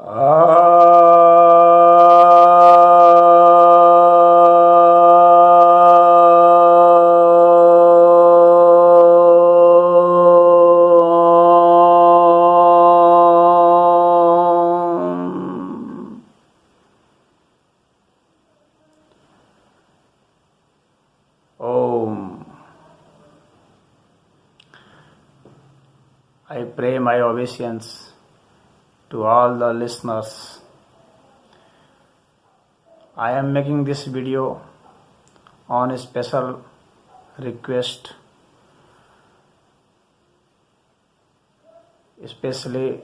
Om. I pray my obeisance to all the listeners. I am making this video on a special request, especially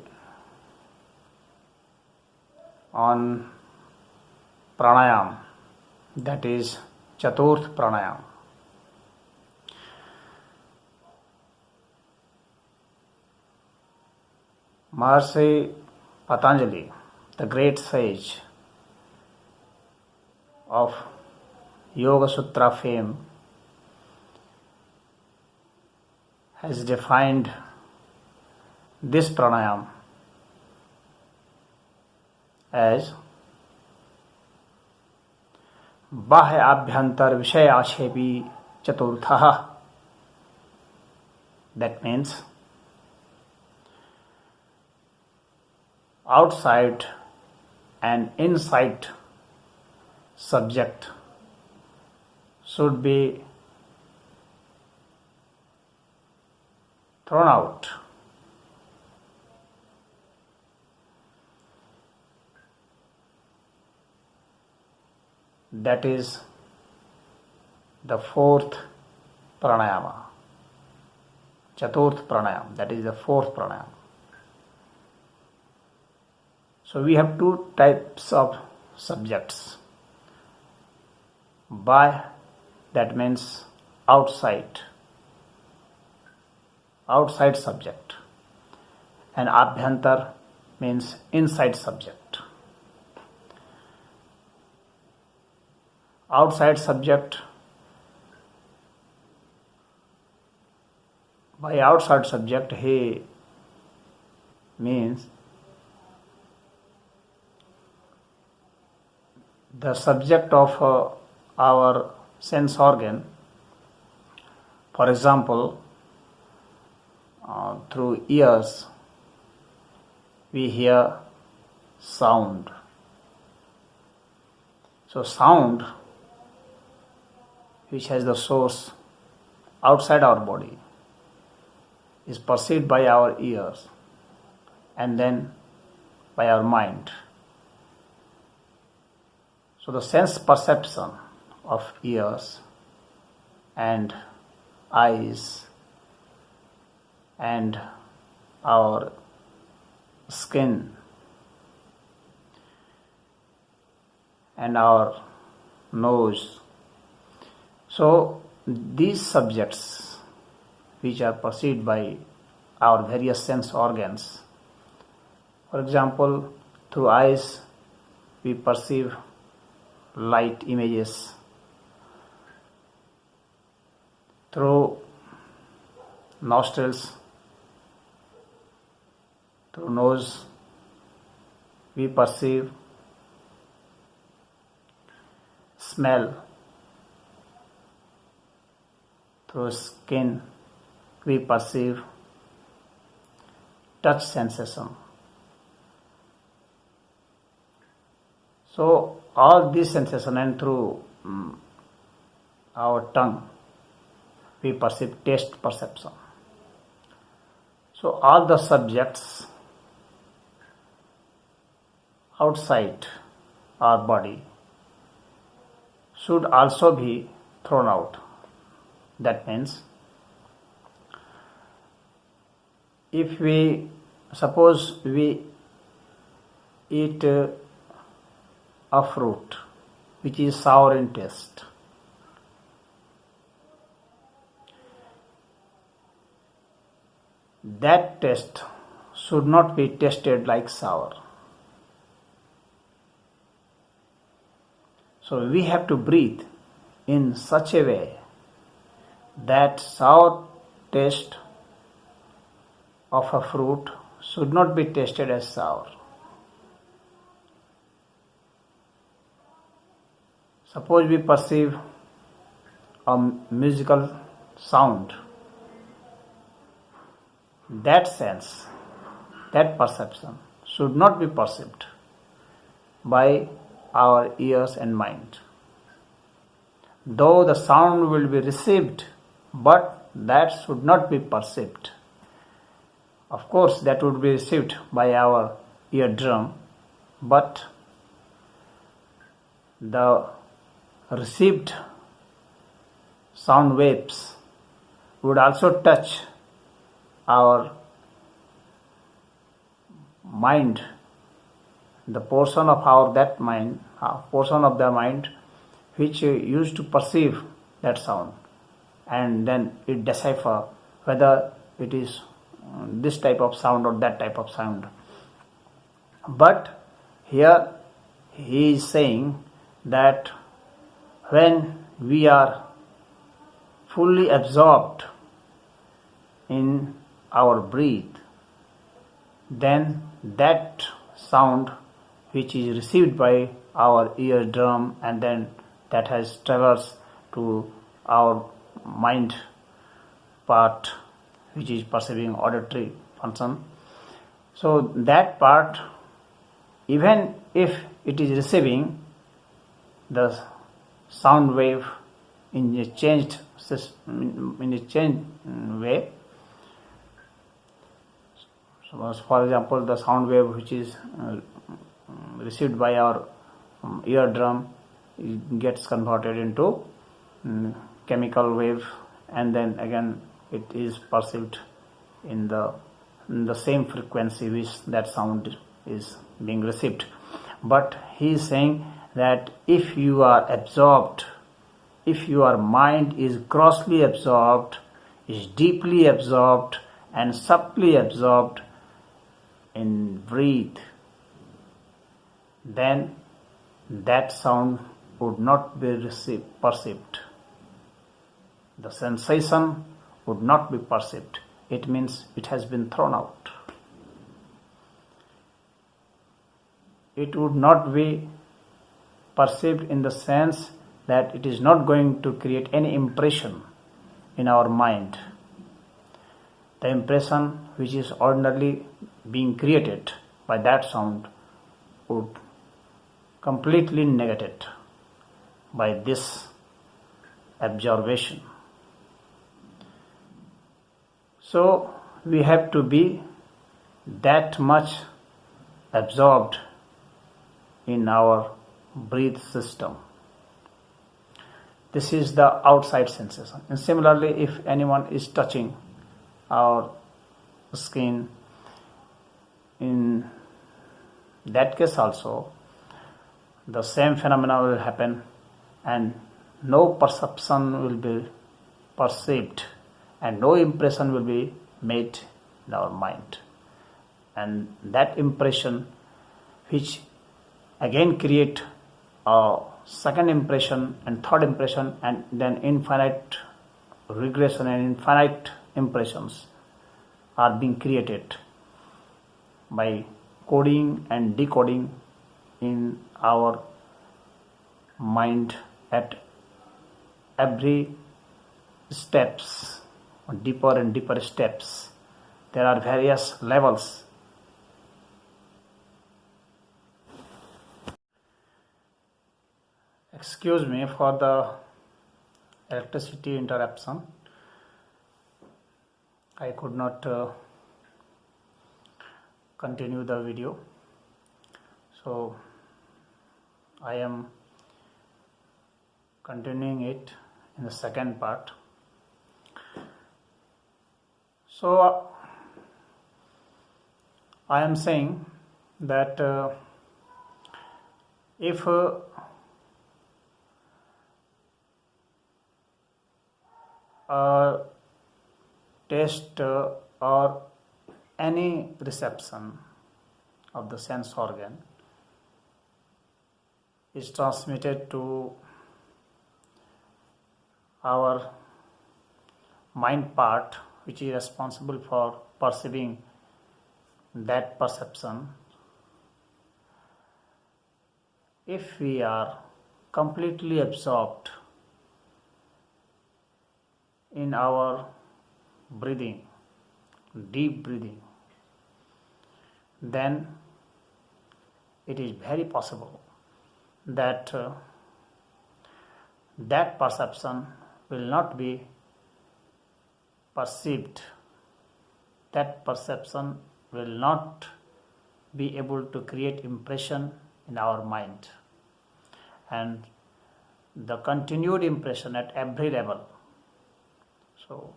on pranayama, that is Chaturth pranayama. Maharishi Patanjali, the great sage of Yoga Sutra fame, has defined this pranayama as बाह्य आभ्यंतर विषय आक्षेपी चतुर्थः. That means outside and inside subject should be thrown out. That is the fourth pranayama. Chaturth pranayama, that is the fourth pranayama. So we have two types of subjects. By, that means outside subject, and abhyantar means inside subject. Outside subject, by outside subject he means the subject of our sense organ. For example, through ears we hear sound. So sound, which has the source outside our body, is perceived by our ears and then by our mind. So the sense perception of ears and eyes and our skin and our nose. So these subjects which are perceived by our various sense organs, for example, through eyes we perceive light images, through nostrils, through nose we perceive smell, through skin we perceive touch sensation. So all these sensations, and through our tongue we perceive taste perception. So all the subjects outside our body should also be thrown out. That means if we suppose we eat a fruit which is sour in taste, that taste should not be tasted like sour. So we have to breathe in such a way that sour taste of a fruit should not be tasted as sour. Suppose we perceive a musical sound. That sense, that perception should not be perceived by our ears and mind. Though the sound will be received, but that should not be perceived. Of course, that would be received by our eardrum, but the received sound waves would also touch our mind, the portion of the mind which used to perceive that sound, and then it decipher whether it is this type of sound or that type of sound. But here he is saying that when we are fully absorbed in our breath, then that sound which is received by our eardrum and then that has traversed to our mind part which is perceiving auditory function. So that part, even if it is receiving the sound wave in a changed way, so for example, the sound wave which is received by our eardrum gets converted into chemical wave, and then again it is perceived in the same frequency which that sound is being received. But he is saying that if you are absorbed, if your mind is grossly absorbed, is deeply absorbed and subtly absorbed in breath, then that sound would not be perceived. The sensation would not be perceived. It means it has been thrown out. It would not be perceived in the sense that it is not going to create any impression in our mind. The impression which is ordinarily being created by that sound would completely negated by this observation. So we have to be that much absorbed in our breath system. This is the outside sensation. And similarly, if anyone is touching our skin, in that case also the same phenomena will happen and no perception will be perceived and no impression will be made in our mind. And that impression which again create a second impression and third impression and then infinite regression and infinite impressions are being created by coding and decoding in our mind at every steps, deeper and deeper steps. There are various levels. Excuse me for the electricity interruption. I could not continue the video, so I am continuing it in the second part. So I am saying that if a taste or any reception of the sense organ is transmitted to our mind part, which is responsible for perceiving that perception. If we are completely absorbed in our breathing, deep breathing, then it is very possible that that perception will not be perceived, that perception will not be able to create impression in our mind, and the continued impression at every level. So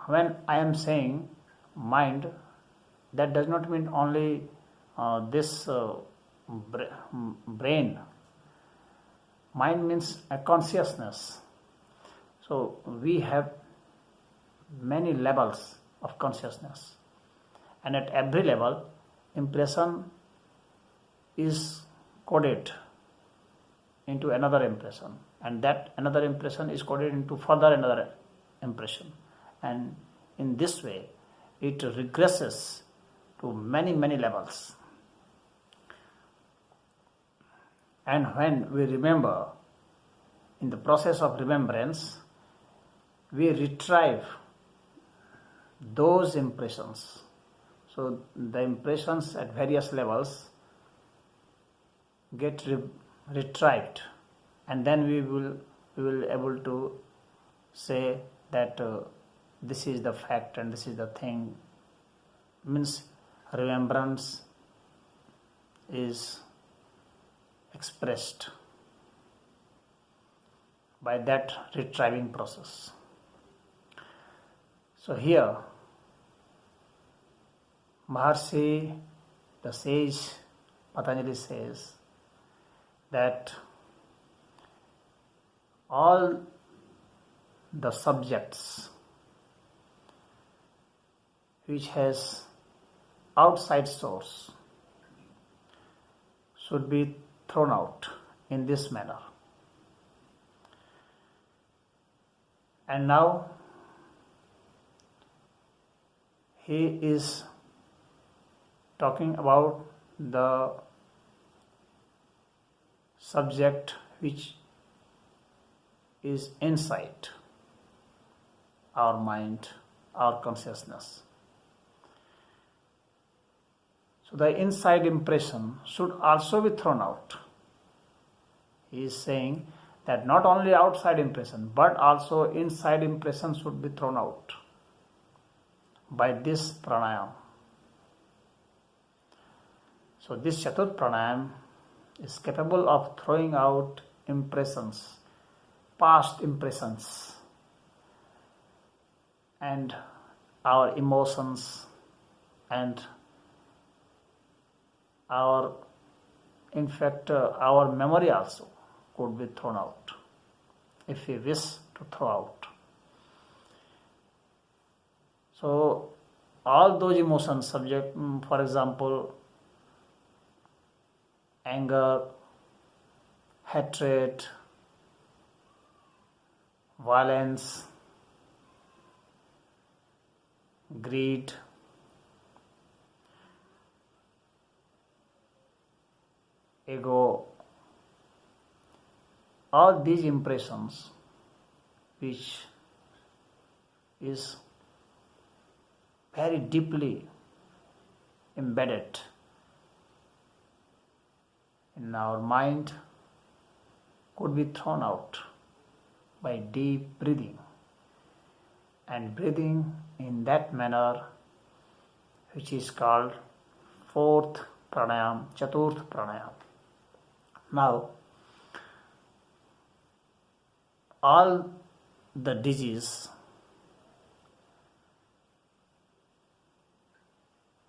when I am saying mind, that does not mean only this brain. Mind means a consciousness. So we have many levels of consciousness, and at every level impression is coded into another impression, and that another impression is coded into further another impression, and in this way it regresses to many levels. And when we remember, in the process of remembrance, we retrieve those impressions. So the impressions at various levels get retrieved, and then we will able to say that this is the fact and this is the thing. Means remembrance is expressed by that retrieving process. So here Maharshi, the sage Patanjali, says that all the subjects which has outside source should be thrown out in this manner. And now he is talking about the subject which is inside our mind, our consciousness. So the inside impression should also be thrown out. He is saying that not only outside impression but also inside impression should be thrown out by this pranayama. So this Chaturth pranayama is capable of throwing out impressions, past impressions, and our emotions, and our memory also could be thrown out if we wish to throw out. So all those emotions subject, for example, anger, hatred, violence, greed, ego, all these impressions which is very deeply embedded in our mind could be thrown out by deep breathing, and breathing in that manner, which is called fourth pranayama, Chaturth pranayama. Now, all the diseases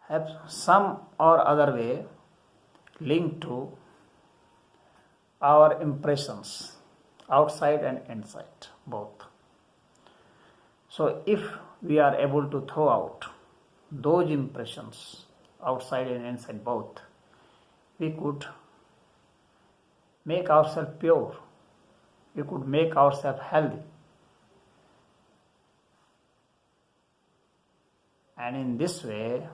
have some or other way linked to our impressions, outside and inside, both. So if we are able to throw out those impressions, outside and inside both, we could make ourselves pure, we could make ourselves healthy. And in this way,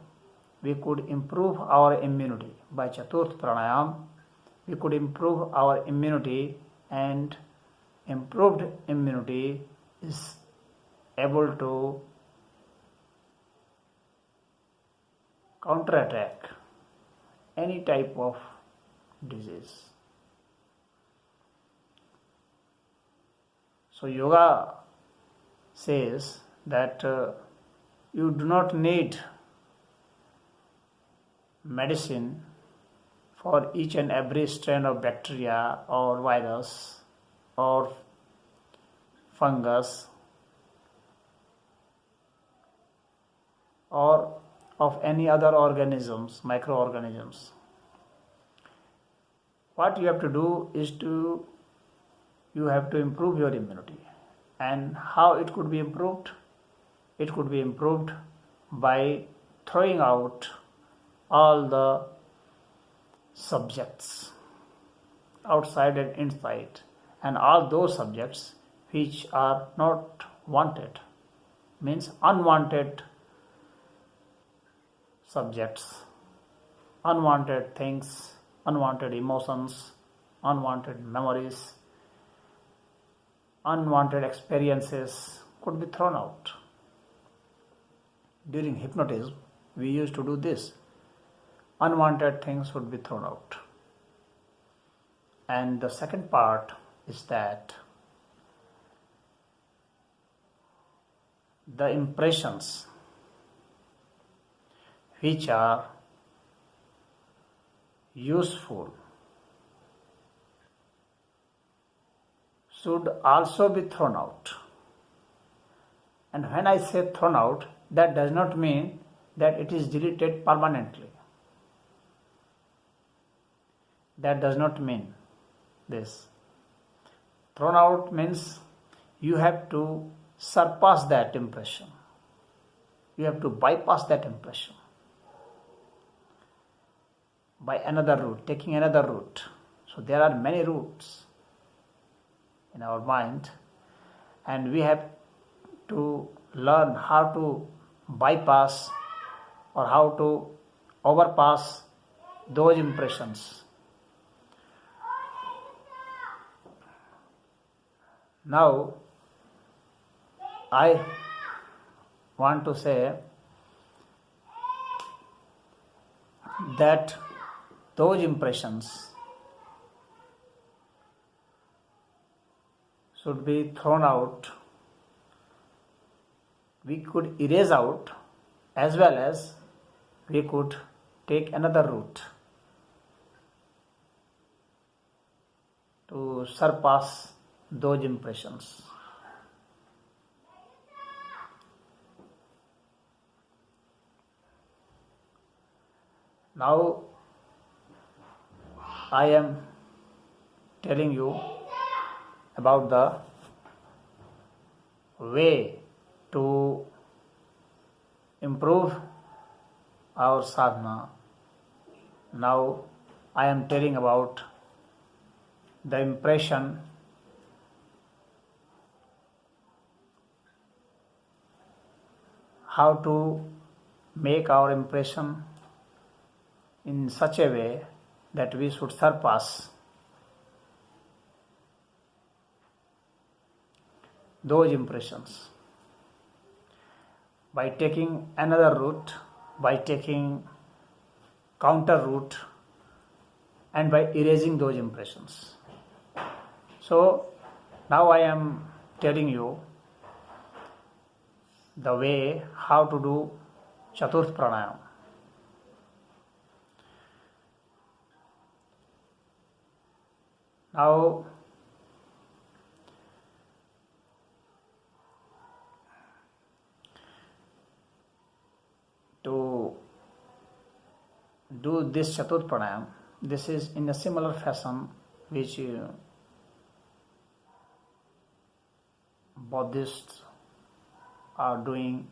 we could improve our immunity by Chaturth pranayama. we could improve our immunity, and improved immunity is able to counterattack any type of disease. So yoga says that you do not need medicine for each and every strain of bacteria or virus or fungus or of any other organisms, microorganisms. What you have to do is you have to improve your immunity. And how it could be improved? It could be improved by throwing out all the subjects, outside and inside, and all those subjects which are not wanted, means unwanted subjects, unwanted things, unwanted emotions, unwanted memories, unwanted experiences could be thrown out. During hypnotism, we used to do this. Unwanted things would be thrown out. And the second part is that the impressions which are useful should also be thrown out. And when I say thrown out, that does not mean that it is deleted permanently. That does not mean this. Thrown out means you have to surpass that impression. You have to bypass that impression by another route, taking another route. So there are many routes in our mind, and we have to learn how to bypass or how to overpass those impressions. Now, I want to say that those impressions should be thrown out. We could erase out, as well as we could take another route to surpass those impressions. Now I am telling you about the way to improve our sadhana. Now I am telling about the impression how to make our impression in such a way that we should surpass those impressions by taking another route, by taking counter route, and by erasing those impressions. So now I am telling you the way how to do Chaturth Pranayama. Now, to do this Chaturth Pranayama, this is in a similar fashion which Buddhists are doing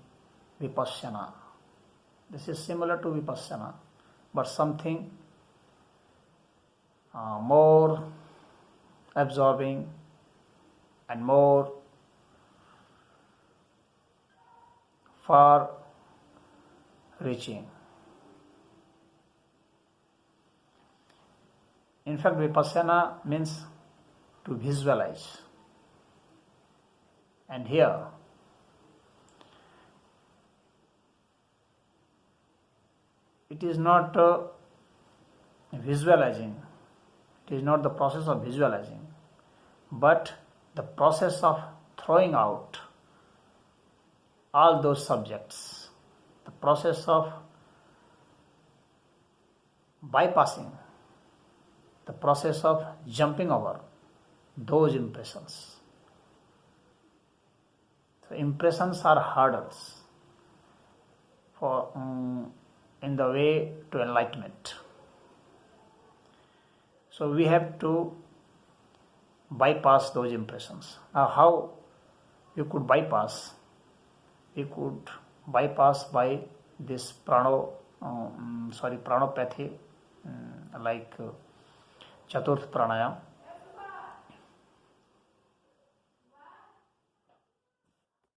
Vipassana. This is similar to Vipassana, but something more absorbing and more far reaching. In fact, vipassana means to visualize. And here, it is not visualizing, it is not the process of visualizing, but the process of throwing out all those subjects, the process of bypassing, the process of jumping over those impressions. So impressions are hurdles for in the way to enlightenment. So we have to bypass those impressions. Now, how you could bypass? We could bypass by this pranopathy, like Chaturth pranayama.